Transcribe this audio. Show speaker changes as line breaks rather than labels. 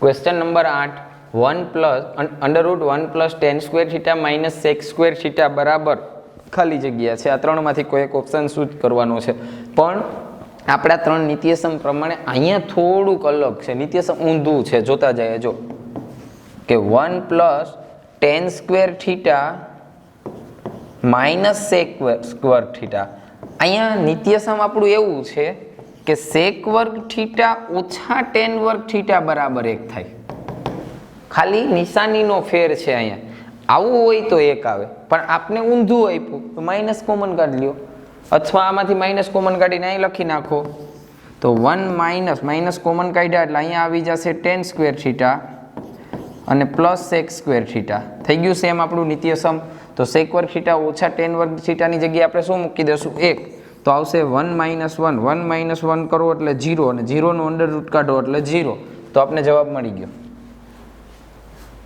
Question number 8 √1 + tan square theta - sec square theta બરાબર ખાલી જગ્યા છે. આ ત્રણમાંથી કોઈ એક ઓપ્શન શું જ કરવાનો છે, પણ આપણા ત્રણ નિત્યસમ પ્રમાણે અહીંયા થોડુંક અલગ છે. નિત્યસમ ઊંધું છે, જોતા જાય. જો કે 1 + tan square theta - sec square theta. અહીંયા નિત્યસમ આપણું એવું છે કે sec વર્ગ થીટા ઓછા tan વર્ગ થીટા બરાબર 1 થાય. ખાલી નિશાનીનો ફેર છે. અહીંયા આવું હોય તો 1 આવે, પણ આપને ઊંધું આપ્યું તો માઇનસ કોમન કાઢી લ્યો, અથવા આમાંથી માઇનસ કોમન કાઢીને અહીં લખી નાખો. તો 1 માઇનસ કોમન કાઢ્યા એટલે અહીંયા આવી જશે tan સ્ક્વેર થીટા અને પ્લસ sec સ્ક્વેર થીટા. થઈ ગયું સેમ આપણું નિત્યસમ. તો sec વર્ગ થીટા ઓછા tan વર્ગ થીટાની જગ્યાએ આપણે શું મૂકી દઈશું? 1. તો આવશે 1 - 1 1 - 1 કરો એટલે 0 અને 0 નું અંડર રૂટ કાઢો એટલે 0. તો આપણે જવાબ મળી ગયો.